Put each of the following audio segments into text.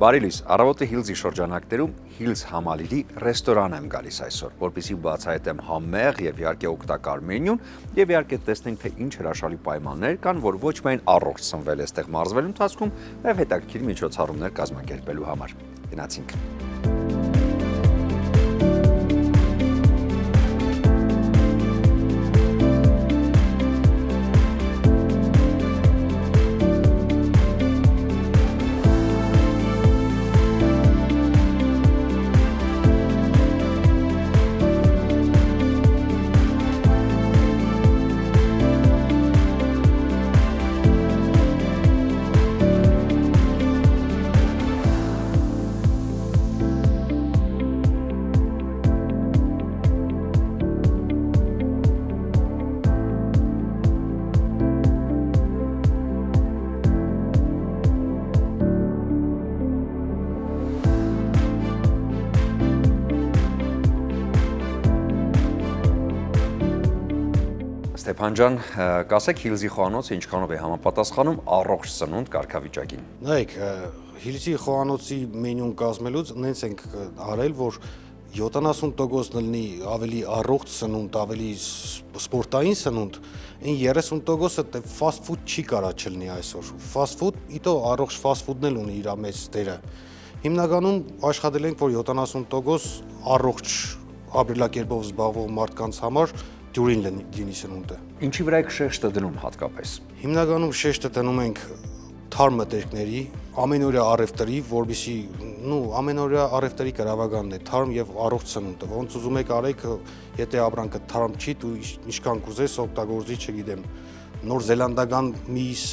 Բարի լույս, առավոտը Hills-ի շրջանակներում Hills համալիրի ռեստորան եմ գալիս այսօր, որպեսզի բացահայտեմ համեղ եւ իհարկե օգտակար մենյուն եւ իհարկե տեսնենք թե ինչ հրաշալի պայմաններ կան, որ ոչ միայն առողջ սնվել է այստեղ մարզվելու ընթացքում, այլ հետաքրքիր միջոցառումներ կազմակերպելու համար։ Գնացինք։ Ստեփան ջան, կասեք Hills-ի խոհանոցը ինչքանով է համապատասխանում առողջ սնունդ կարգավիճակին։ Նայեք, Hills-ի խոհանոցի մենյուն կազմելուց նենց ենք արել, որ 70% լինի ավելի առողջ սնունդ, ավելի սպորտային սնունդ, այն 30%-ը fast food չի կարա չլինի այսօր։ Fast food, իտո առողջ fast food-ն էլ ունի իր մեծ դերը։ Հիմնականում աշխատել ենք, որ 70% առողջ ապրելակերպով զբաղվող մարդկանց համար դյուրին լինի սնունդը։ Ինչի վրա եք շեշտը դնում հատկապես։ Հիմնականում շեշտը դնում ենք թարմ մտերքների, ամենօրյա առևտրի, որբիսի, ամենօրյա առևտրի գրավականն է թարմ եւ առողջ սնունդը։ Ոնց ուզում եք արեք, եթե ապրանքը թարմ չի, դու ինչքան կուզես օգտագործի, չգիտեմ, նոր զելանդական միս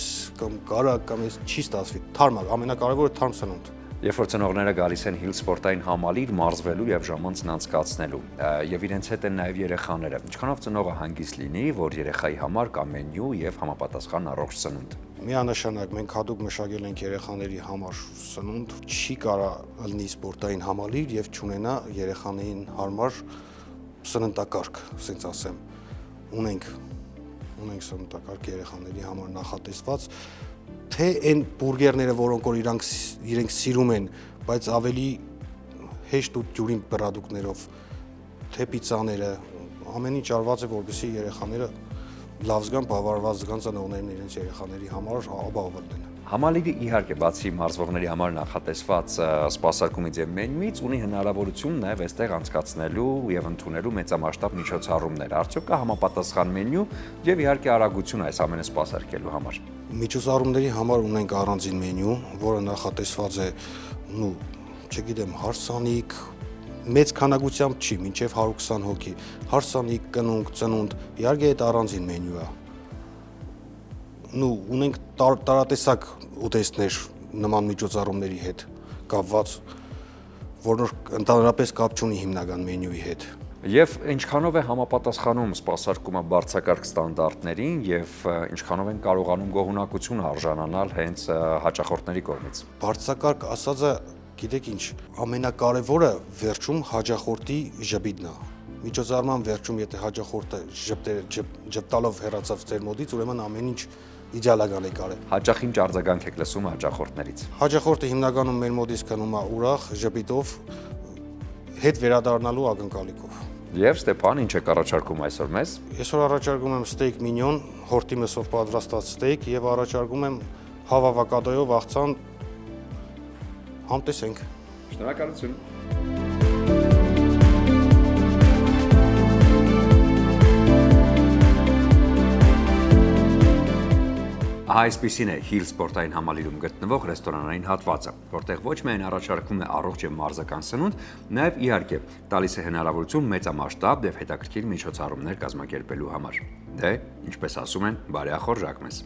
կամ կարակ կամ էս չի ստացվի։ Թարմ է, ամենակարևորը թարմ սնունդ։ Երբ որ ծնողները գալիս են Hills սպորտային համալիր մարզվելու եւ ժամանցն անցկացնելու, եւ իրենց հետ են նաեւ երեխաները, ինչքանով ծնողը հանգիստ լինի, որ երեխայի համար կա մենյու եւ համապատասխան առողջ սնունդ։ Միանշանակ մենք հատուկ մշակել ենք երեխաների համար սնունդ, չի կարա լինի սպորտային համալիր եւ չունենա երեխաներին համար սննդակարգ, ասենց ասեմ։ Ունենք սննդակարգ երեխաների համար նախատեսված, թե այն բուրգերները, որոնք որ իրենք սիրում են, բայց ավելի հեշտ ու դյուրին պրոդուկտներով, թե պիցաները, ամեն ինչ արված է, որպեսզի երեխաները լավ զգան, բավարարված զգան ծնողներն իրենց երեխաների համար ապահովել են։ Համալիրը իհարկե բացի մարզվողների համար նախատեսված սպասարկումից եւ մենյուից ունի հնարավորություն նաեւ այստեղ անցկացնելու եւ ընդունելու մեծամասշտաբ միջոցառումներ։ Արդյոք կա համապատասխան մենյու եւ իհարկե արագություն այս ամենը սպասարկելու համար։ Միջոցառումների համար ունենք առանձին մենյու, որը նախատեսված է, չգիտեմ, հարսանիք, մեծ քանակությամբ չի, մինչև 120 հոգի, հարսանիք, կնունկ, ծնունդ, իհարկե այդ առանձին մենյու է։ Ունենք տարատեսակ ուտեստներ նման միջոցառումների հետ կապված, որ ընդհանրապես կապ չունի հիմնական մենյուի հետ։ Եվ ինչքանով է համապատասխանում սպասարկումը բարձրակարգ ստանդարտներին եւ ինչքանով են կարողանում գոհունակություն արժանանալ հենց հաճախորդների կողմից։ Բարձրակարգ ասածը, գիտեք ինչ, ամենակարևորը վերջում հաճախորդի ժպիտն է։ Միջոցառման վերջում, եթե հաճախորդը ժպտալով հեռացավ ձեր մոտից, ուրեմն ամեն ինչ իդեալական է կարել։ Հաճախ ինչ արձագանք եք լսում հաճախորդներից։ Հաճախորդը հիմնականում մեր մոտից գնում է ուրախ, ժպիտով, հետ վերադառնալու ակնկալիքով։ Եվ Ստեփան, ինչ եք առաջարկում այսօր մեզ։ Այսօր առաջարկում եմ ստեյք մինյոն, հորտի մսով պատրաստած ստեյք եւ առաջարկում եմ հավ ավոկադոյով աղցան, համտեսենք։ Շնորհակալություն։ Այսպիսին է Hills սպորտային համալիրում գտնվող ռեստորանային հատվածը, որտեղ ոչ միայն առաջարկվում է առողջ եւ մարզական սնունդ, նաեւ իհարկե տալիս է հնարավորություն մեծամասշտաբ եւ հետաքրքիր միջոցառումներ կազմակերպելու համար։ Ինչպես ասում են, բարեախորժակ մեզ։